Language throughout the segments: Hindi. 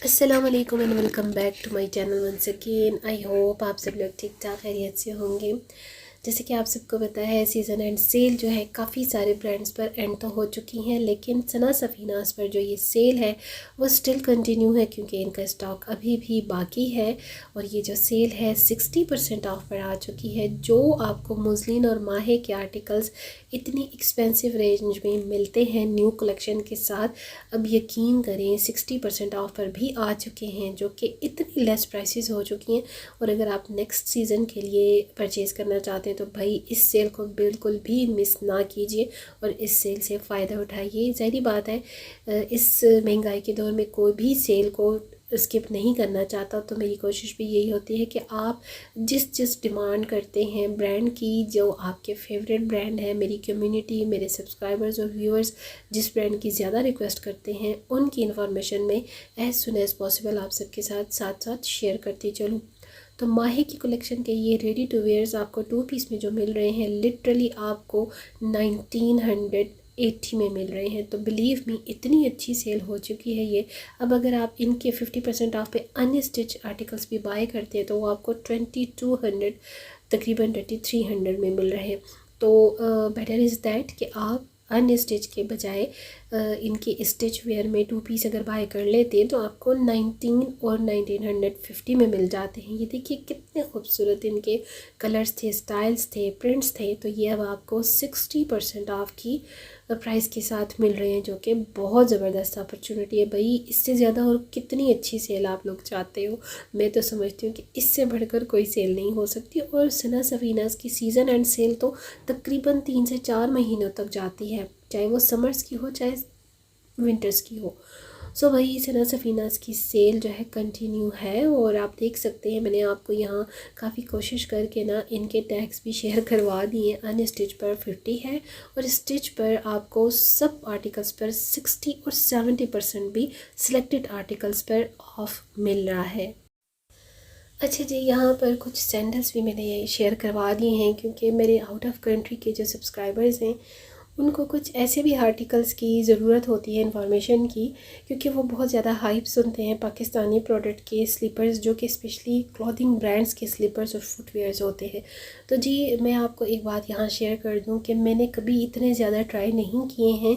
अस्सलाम वालेकुम and welcome back to my channel once again. I hope आप सब लोग ठीक ठाक खैरियत से होंगे। जैसे कि आप सबको पता है सीज़न एंड सेल जो है काफ़ी सारे ब्रांड्स पर एंड तो हो चुकी हैं, लेकिन सना सफ़ीनास पर जो ये सेल है वो स्टिल कंटिन्यू है क्योंकि इनका स्टॉक अभी भी बाकी है। और ये जो सेल है 60% ऑफ पर आ चुकी है। जो आपको मुस्लिन और माहे के आर्टिकल्स इतनी एक्सपेंसिव रेंज में मिलते हैं न्यू कलेक्शन के साथ, अब यकीन करें 60% ऑफ पर भी आ चुके हैं, जो कि इतनी लेस प्राइसेस हो चुकी हैं। और अगर आप नेक्स्ट सीज़न के लिए परचेज़ करना चाहते हैं तो भाई इस सेल को बिल्कुल भी मिस ना कीजिए और इस सेल से फ़ायदा उठाइए। ज़ाहिर बात है इस महंगाई के दौर में कोई भी सेल को स्किप नहीं करना चाहता, तो मेरी कोशिश भी यही होती है कि आप जिस जिस डिमांड करते हैं ब्रांड की, जो आपके फेवरेट ब्रांड है, मेरी कम्युनिटी, मेरे सब्सक्राइबर्स और व्यूअर्स जिस ब्रांड की ज़्यादा रिक्वेस्ट करते हैं उनकी इन्फॉर्मेशन में एज़ सुन एज़ पॉसिबल आप सबके साथ साथ साथ शेयर करती चलूँ। तो माही की कलेक्शन के ये रेडी टू वेयर्स आपको 2 पीस में जो मिल रहे हैं लिटरली आपको 1980 में मिल रहे हैं। तो बिलीव मी इतनी अच्छी सेल हो चुकी है ये। अब अगर आप इनके 50% ऑफ पे अनस्टिच आर्टिकल्स भी बाय करते हैं तो वो आपको 2200 तकरीबन 2300 में मिल रहे हैं। तो बेटर इज़ दैट कि आप अनस्टिच के बजाय इनके स्टिच वेयर में 2 पीस अगर बाय कर लेते हैं तो आपको 19 और 1950 में मिल जाते हैं। ये देखिए कितने खूबसूरत इनके कलर्स थे, स्टाइल्स थे, प्रिंट्स थे। तो ये अब आपको 60% ऑफ की प्राइस के साथ मिल रहे हैं, जो कि बहुत ज़बरदस्त अपॉर्चुनिटी है। भाई इससे ज़्यादा और कितनी अच्छी सेल आप लोग चाहते हो। मैं तो समझती हूँ कि इससे बढ़कर कोई सेल नहीं हो सकती। और सना सफ़ीनास की सीज़न एंड सेल तो तकरीबन 3 से 4 महीनों तक जाती है, चाहे वो समर्स की हो चाहे विंटर्स की हो। सो वही सना सफ़ीनास की सेल जो है कंटिन्यू है। और आप देख सकते हैं मैंने आपको यहाँ काफ़ी कोशिश करके ना इनके टैग्स भी शेयर करवा दिए। अनस्टिच पर 50 है और स्टिच पर आपको सब आर्टिकल्स पर 60 और 70% भी सिलेक्टेड आर्टिकल्स पर ऑफ मिल रहा है। अच्छा जी, यहाँ पर कुछ सैंडल्स भी मैंने ये शेयर करवा दिए हैं क्योंकि मेरे आउट ऑफ कंट्री के जो सब्सक्राइबर्स हैं उनको कुछ ऐसे भी आर्टिकल्स की ज़रूरत होती है इन्फॉर्मेशन की, क्योंकि वो बहुत ज़्यादा हाइप सुनते हैं पाकिस्तानी प्रोडक्ट के स्लीपर्स, जो कि स्पेशली क्लॉथिंग ब्रांड्स के स्लीपर्स और फुटवेयर्स होते हैं। तो जी मैं आपको एक बात यहाँ शेयर कर दूँ कि मैंने कभी इतने ज़्यादा ट्राई नहीं किए हैं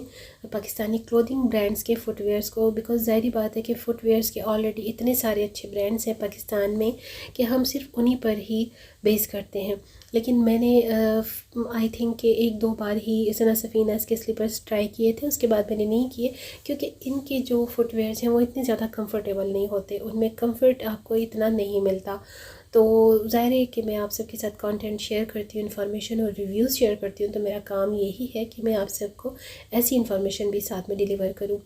पाकिस्तानी क्लॉथिंग ब्रांड्स के फुटवेयर्स को, बिकॉज़ ज़ाहिर बात है कि फ़ुटवेयर्स के ऑलरेडी इतने सारे अच्छे ब्रांड्स हैं पाकिस्तान में कि हम सिर्फ उन्हीं पर ही बेस करते हैं। लेकिन मैंने आई थिंक कि 1-2 बार ही सना सफ़ीनास के स्लीपर्स ट्राई किए थे, उसके बाद मैंने नहीं किए क्योंकि इनके जो फुटवेयर्स हैं वो इतने ज़्यादा कंफर्टेबल नहीं होते, उनमें कंफर्ट आपको इतना नहीं मिलता। तो ज़ाहिर है कि मैं आप सबके साथ कंटेंट शेयर करती हूँ, इन्फॉर्मेशन और रिव्यूज़ शेयर करती हूँ, तो मेरा काम यही है कि मैं आप सबको ऐसी इन्फॉर्मेशन भी साथ में डिलीवर करूँ।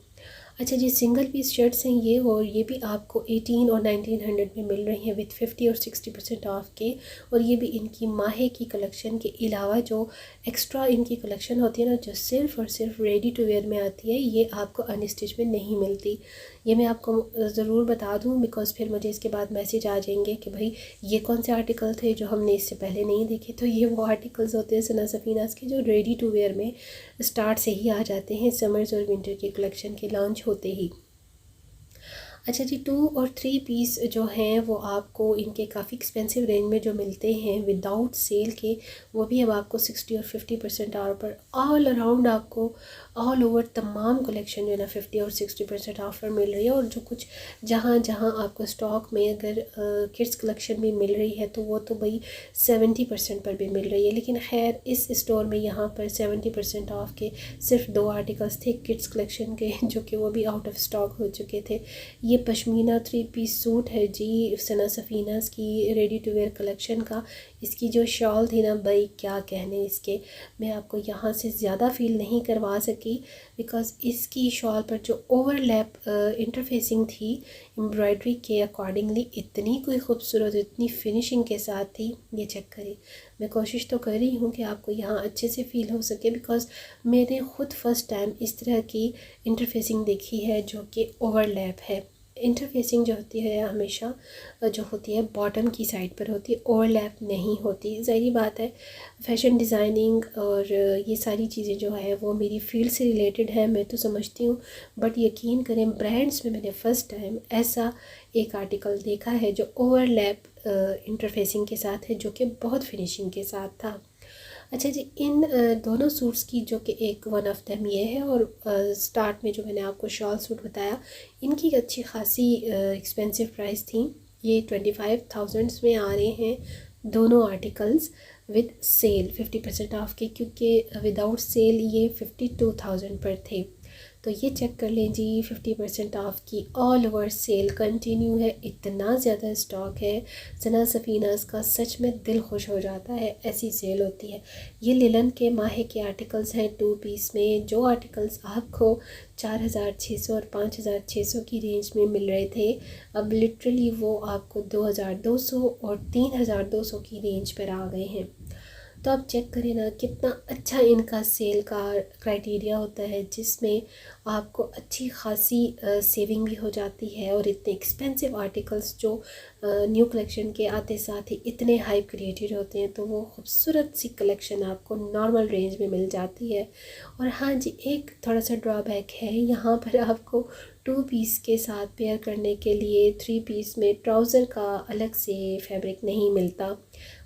अच्छा जी, सिंगल पीस शर्ट्स हैं ये, और ये भी आपको 18 और 1900 में मिल रही हैं विद 50 और 60% ऑफ के। और ये भी इनकी माहे की कलेक्शन के अलावा जो एक्स्ट्रा इनकी कलेक्शन होती है ना, जो सिर्फ़ और सिर्फ रेडी टू वेयर में आती है, ये आपको अनस्टिच में नहीं मिलती। ये मैं आपको ज़रूर बता दूँ बिकॉज़ फिर मुझे इसके बाद मैसेज आ जाएंगे कि भाई ये कौन से आर्टिकल थे जो हमने इससे पहले नहीं देखे। तो ये वो आर्टिकल्स होते हैं सना सफ़ीनास के जो रेडी टू वेयर में स्टार्ट से ही आ जाते हैं समर्स और विंटर के कलेक्शन के लॉन्च होते ही। अच्छा जी, 2 और 3 पीस जो हैं वो आपको इनके काफ़ी एक्सपेंसिव रेंज में जो मिलते हैं विदाउट सेल के, वो भी अब आपको 60 और 50% ऑफ पर ऑल अराउंड आपको ऑल ओवर तमाम कलेक्शन जो है ना 50 और 60% ऑफ पर मिल रही है। और जो कुछ जहाँ जहाँ आपको स्टॉक में अगर किड्स कलेक्शन भी मिल रही है तो वो तो भाई 70% पर भी मिल रही है। लेकिन खैर इस स्टोर में यहाँ पर 70% ऑफ के सिर्फ 2 आर्टिकल्स थे किड्स कलेक्शन के, जो कि वो भी आउट ऑफ स्टॉक हो चुके थे। ये पश्मीना 3 पीस सूट है जी सना सफ़ीनास की रेडी टू वेयर कलेक्शन का। इसकी जो शॉल थी ना भाई क्या कहने इसके, मैं आपको यहाँ से ज़्यादा फील नहीं करवा सकी बिकॉज़ इसकी शॉल पर जो ओवरलैप इंटरफेसिंग थी एम्ब्रॉयडरी के अकॉर्डिंगली इतनी कोई खूबसूरत, इतनी फिनिशिंग के साथ थी। ये चेक करें, मैं कोशिश तो कर रही हूँ कि आपको यहाँ अच्छे से फ़ील हो सके बिकॉज़ मैंने ख़ुद फ़र्स्ट टाइम इस तरह की इंटरफेसिंग देखी है जो कि ओवरलैप है। इंटरफेसिंग जो होती है हमेशा जो होती है बॉटम की साइड पर होती है, ओवरलैप नहीं होती। ज़ाहिर बात है फ़ैशन डिज़ाइनिंग और ये सारी चीज़ें जो है वो मेरी फ़ील्ड से रिलेटेड है, मैं तो समझती हूँ। बट यकीन करें ब्रांड्स में मैंने फ़र्स्ट टाइम ऐसा एक आर्टिकल देखा है जो ओवरलैप इंटरफेसिंग के साथ है, जो कि बहुत फिनिशिंग के साथ था। अच्छा जी, इन दोनों सूट्स की जो कि एक वन ऑफ देम ये है, और स्टार्ट में जो मैंने आपको शॉल सूट बताया इनकी अच्छी खासी एक्सपेंसिव प्राइस थी। ये 25,000 में आ रहे हैं दोनों आर्टिकल्स विद सेल 50% ऑफ के, क्योंकि विदाउट सेल ये 52,000 पर थे। तो ये चेक कर लें जी, 50% ऑफ की ऑल ओवर सेल कंटिन्यू है। इतना ज़्यादा स्टॉक है सना सफ़ीनाज़ का, सच में दिल खुश हो जाता है, ऐसी सेल होती है। ये लिलन के माहे के आर्टिकल्स हैं 2 पीस में। जो आर्टिकल्स आपको 4,600 और 5,600 की रेंज में मिल रहे थे, अब लिटरली वो आपको 2,200 और 3,200 की रेंज पर आ गए हैं। तो आप चेक करें ना कितना अच्छा इनका सेल का क्राइटेरिया होता है, जिसमें आपको अच्छी खासी सेविंग भी हो जाती है। और इतने एक्सपेंसिव आर्टिकल्स जो न्यू कलेक्शन के आते साथ ही इतने हाइप क्रिएटेड होते हैं, तो वो खूबसूरत सी कलेक्शन आपको नॉर्मल रेंज में मिल जाती है। और हाँ जी, एक थोड़ा सा ड्रॉबैक है यहाँ पर, आपको 2 पीस के साथ पेयर करने के लिए 3 पीस में ट्राउज़र का अलग से फैब्रिक नहीं मिलता।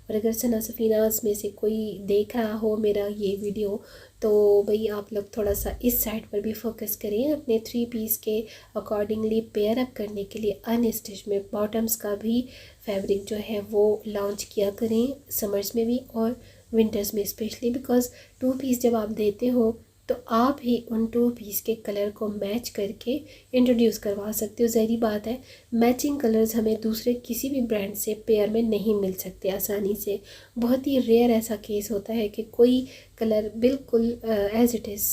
और अगर सना सफ़ीनाज़ में से कोई देख रहा हो मेरा ये वीडियो, तो भाई आप लोग थोड़ा सा इस साइड पर भी फोकस करें, अपने 3 पीस के अकॉर्डिंगली पेयर अप करने के लिए अनस्टिच में बॉटम्स का भी फैब्रिक जो है वो लॉन्च किया करें, समर्स में भी और विंटर्स में स्पेशली। बिकॉज़ 2 पीस जब आप देते हो तो आप ही उन 2 पीस के कलर को मैच करके इंट्रोड्यूस करवा सकते हो। ज़ाहिर बात है मैचिंग कलर्स हमें दूसरे किसी भी ब्रांड से पेयर में नहीं मिल सकते आसानी से। बहुत ही रेयर ऐसा केस होता है कि कोई कलर बिल्कुल एज इट इज़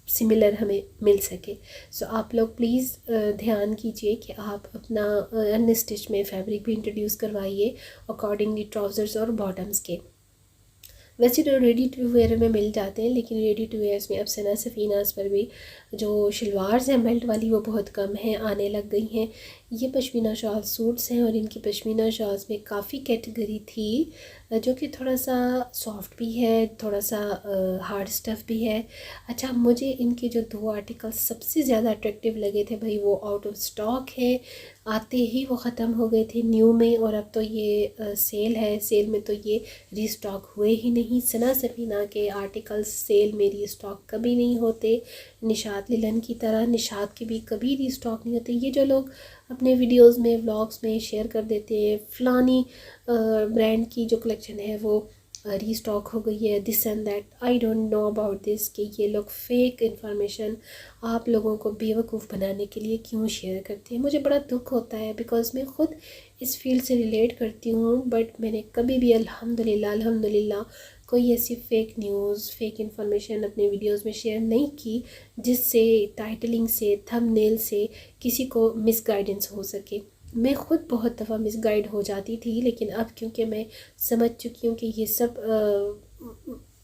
सिमिलर हमें मिल सके। सो आप लोग प्लीज़ ध्यान कीजिए कि आप अपना अनस्टिच में फैब्रिक भी इंट्रोड्यूस करवाइए अकॉर्डिंगली ट्राउज़र्स और बॉटम्स के। वैसे तो रेडी टू वेयर में मिल जाते हैं, लेकिन रेडी टू वेयर्स में अब सना सफ़ीनाज़ पर भी जो शलवार्स हैं बेल्ट वाली वो बहुत कम हैं, आने लग गई हैं। ये पश्मीना शॉल सूट्स हैं और इनकी पश्मीना शॉल्स में काफ़ी कैटेगरी थी, जो कि थोड़ा सा सॉफ्ट भी है, थोड़ा सा हार्ड स्टफ़ भी है। अच्छा, मुझे इनके जो 2 आर्टिकल्स सबसे ज़्यादा अट्रैक्टिव लगे थे भाई, वो आउट ऑफ स्टॉक है, आते ही वो ख़त्म हो गए थे न्यू में। और अब तो ये सेल है, सेल में तो ये रीस्टॉक हुए ही नहीं। सना सफ़ीना के आर्टिकल्स सेल में रीस्टॉक कभी नहीं होते, निशात लिलन की तरह निशात के भी कभी रीस्टॉक नहीं होते। ये जो लोग अपने वीडियोस में व्लॉग्स में शेयर कर देते हैं फ़लानी ब्रांड की जो कलेक्शन है वो रीस्टॉक हो गई है, this and that, I don't know about this, कि ये लोग फेक इंफॉर्मेशन आप लोगों को बेवकूफ़ बनाने के लिए क्यों शेयर करते हैं। मुझे बड़ा दुख होता है बिकॉज़ मैं ख़ुद इस फील्ड से रिलेट करती हूँ, बट मैंने कभी भी अल्हम्दुलिल्लाह कोई ऐसी फ़ेक न्यूज़ फ़ेक इन्फॉर्मेशन अपने वीडियोस में शेयर नहीं की जिससे टाइटलिंग से थंबनेल से किसी को मिसगाइडेंस हो सके। मैं ख़ुद बहुत दफ़ा मिसगाइड हो जाती थी, लेकिन अब क्योंकि मैं समझ चुकी हूँ कि ये सब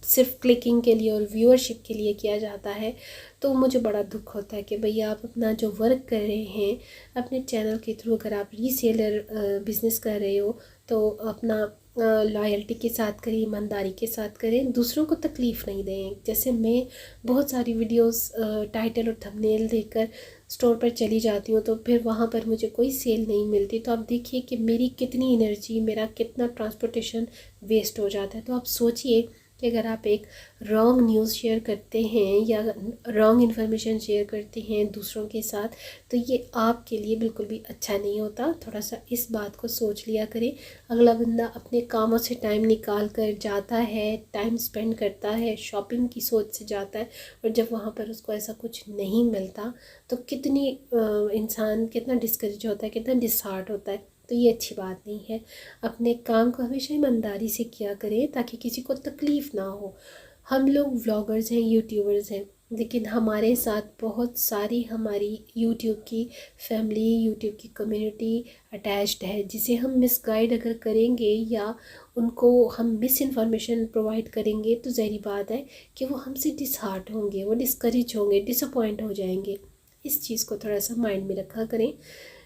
सिर्फ क्लिकिंग के लिए और व्यूअरशिप के लिए किया जाता है, तो मुझे बड़ा दुख होता है कि भैया आप अपना जो वर्क कर रहे हैं अपने चैनल के थ्रू, अगर आप रीसेलर बिज़नेस कर रहे हो तो अपना लॉयल्टी के साथ करें, ईमानदारी के साथ करें, दूसरों को तकलीफ़ नहीं दें। जैसे मैं बहुत सारी वीडियोस टाइटल और थंबनेल देखकर स्टोर पर चली जाती हूँ, तो फिर वहाँ पर मुझे कोई सेल नहीं मिलती, तो आप देखिए कि मेरी कितनी एनर्जी, मेरा कितना ट्रांसपोर्टेशन वेस्ट हो जाता है। तो आप सोचिए कि अगर आप एक रॉन्ग न्यूज़ शेयर करते हैं या रॉन्ग इन्फॉर्मेशन शेयर करते हैं दूसरों के साथ, तो ये आपके लिए बिल्कुल भी अच्छा नहीं होता। थोड़ा सा इस बात को सोच लिया करें। अगला बंदा अपने कामों से टाइम निकाल कर जाता है, टाइम स्पेंड करता है, शॉपिंग की सोच से जाता है, और जब वहाँ पर उसको ऐसा कुछ नहीं मिलता तो कितनी इंसान कितना डिस्करेज होता है, कितना डिसहार्ट होता है। तो ये अच्छी बात नहीं है। अपने काम को हमेशा ईमानदारी से किया करें ताकि किसी को तकलीफ़ ना हो। हम लोग व्लॉगर्स हैं, यूट्यूबर्स हैं, लेकिन हमारे साथ बहुत सारी हमारी यूट्यूब की फैमिली, यूट्यूब की कम्युनिटी अटैच्ड है, जिसे हम मिसगाइड अगर करेंगे या उनको हम मिस इन्फॉर्मेशन प्रोवाइड करेंगे, तो ज़ाहिर बात है कि वो हमसे डिसहार्ट होंगे, वो डिस्करेज होंगे, डिसअपॉइंट हो जाएंगे। इस चीज़ को थोड़ा सा माइंड में रखा करें।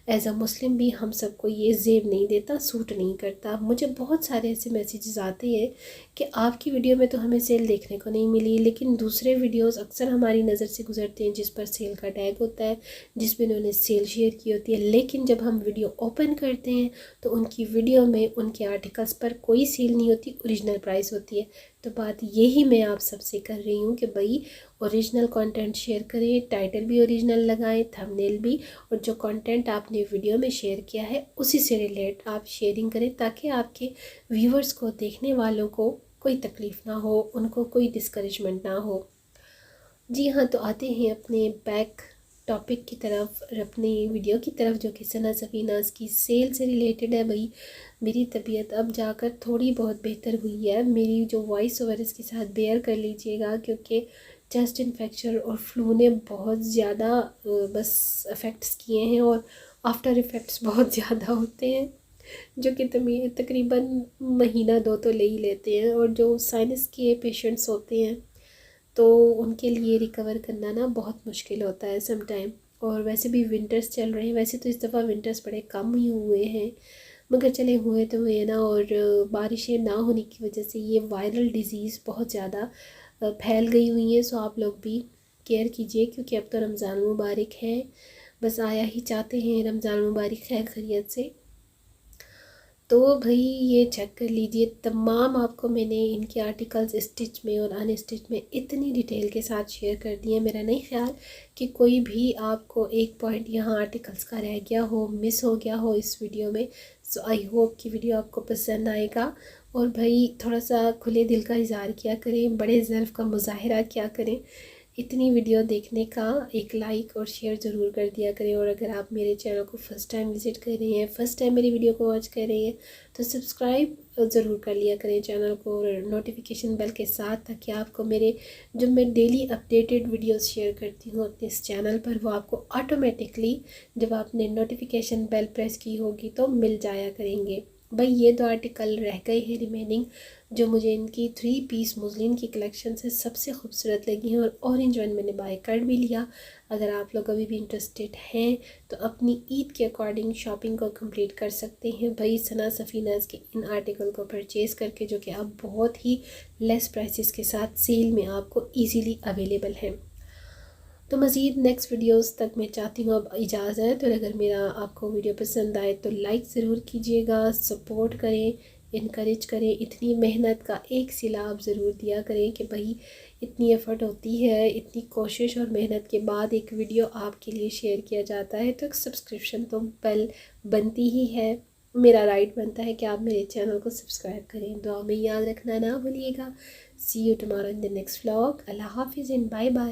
एज अ मुस्लिम भी हम सबको ये जेब नहीं देता, सूट नहीं करता। मुझे बहुत सारे ऐसे मैसेजेस आते हैं कि आपकी वीडियो में तो हमें सेल देखने को नहीं मिली, लेकिन दूसरे वीडियोस अक्सर हमारी नज़र से गुजरते हैं जिस पर सेल का टैग होता है, जिसमें उन्होंने सेल शेयर की होती है, लेकिन जब हम वीडियो ओपन करते हैं तो उनकी वीडियो में उनके आर्टिकल्स पर कोई सेल नहीं होती, ओरिजिनल प्राइस होती है। तो बात यही मैं आप सबसे कर रही हूँ कि भाई ओरिजिनल कंटेंट शेयर करें, टाइटल भी ओरिजिनल लगाएं, थंबनेल भी, और जो कंटेंट आपने वीडियो में शेयर किया है उसी से रिलेट आप शेयरिंग करें, ताकि आपके व्यूवर्स को, देखने वालों को कोई तकलीफ़ ना हो, उनको कोई डिस्करेजमेंट ना हो। जी हाँ, तो आते हैं अपने बैक टॉपिक की तरफ और अपनी वीडियो की तरफ, जो कि सना सफ़ीनाज़ की सेल से रिलेटेड है। भाई मेरी तबीयत अब जाकर थोड़ी बहुत बेहतर हुई है। मेरी जो वॉइस ओवर इसके साथ बेयर कर लीजिएगा, क्योंकि चेस्ट इन्फेक्शन और फ्लू ने बहुत ज़्यादा बस अफेक्ट्स किए हैं, और आफ्टर इफ़ेक्ट्स बहुत ज़्यादा होते हैं, जो कि तकरीबन महीना दो तो ले ही लेते हैं। और जो साइनस के पेशेंट्स होते हैं तो उनके लिए रिकवर करना ना बहुत मुश्किल होता है सम टाइम। और वैसे भी विंटर्स चल रहे हैं, वैसे तो इस दफ़ा विंटर्स बड़े कम ही हुए हैं, मगर चले हुए तो हुए ना। और बारिशें ना होने की वजह से ये वायरल डिज़ीज़ बहुत ज़्यादा फैल गई हुई हैं। सो आप लोग भी केयर कीजिए, क्योंकि अब तो रमज़ान मुबारक है, बस आया ही चाहते हैं रमज़ान मुबारक खैर खैरियत से। तो भाई ये चेक कर लीजिए, तमाम आपको मैंने इनके आर्टिकल्स स्टिच में और अनस्टिच में इतनी डिटेल के साथ शेयर कर दिए। मेरा नहीं ख्याल कि कोई भी आपको एक पॉइंट यहाँ आर्टिकल्स का रह गया हो, मिस हो गया हो इस वीडियो में। सो आई होप कि वीडियो आपको पसंद आएगा। और भाई थोड़ा सा खुले दिल का इज़हार किया करें, बड़े ज़र्फ़ का मुज़ाहरा किया करें। इतनी वीडियो देखने का एक लाइक और शेयर ज़रूर कर दिया करें। और अगर आप मेरे चैनल को फ़र्स्ट टाइम विज़िट कर रहे हैं, फ़र्स्ट टाइम मेरी वीडियो को वॉच कर रहे हैं, तो सब्सक्राइब ज़रूर कर लिया करें चैनल को, और नोटिफिकेशन बेल के साथ, ताकि आपको मेरे जो मैं डेली अपडेटेड वीडियोस शेयर करती हूँ अपने इस चैनल पर, वो आपको ऑटोमेटिकली जब आपने नोटिफिकेशन बेल प्रेस की होगी तो मिल जाया करेंगे। भाई ये दो आर्टिकल रह गए हैं रिमेनिंग, जो मुझे इनकी 3 पीस मुस्लिन की कलेक्शन से सबसे खूबसूरत लगी हैं, और ऑरेंज वन मैंने बाय कर भी लिया। अगर आप लोग अभी भी इंटरेस्टेड हैं तो अपनी ईद के अकॉर्डिंग शॉपिंग को कंप्लीट कर सकते हैं भाई सना सफ़ीनाज़ के इन आर्टिकल को परचेज़ करके, जो कि अब बहुत ही लेस प्राइसेस के साथ सेल में आपको ईज़िली अवेलेबल हैं। तो मज़ीद नेक्स्ट वीडियोस तक मैं चाहती हूँ अब इजाज़त। और अगर मेरा आपको वीडियो पसंद आए तो लाइक ज़रूर कीजिएगा, सपोर्ट करें, इनकरेज करें। इतनी मेहनत का एक सिला आप ज़रूर दिया करें कि भाई इतनी एफ़र्ट होती है, इतनी कोशिश और मेहनत के बाद एक वीडियो आपके लिए शेयर किया जाता है, तो एक सब्सक्रिप्शन तो बेल बनती ही है। मेरा राइट बनता है कि आप मेरे चैनल को सब्सक्राइब करें। दुआ में याद रखना ना भूलिएगा। See you tomorrow in the next vlog. अल्लाह हाफिज़ एंड बाय बाय।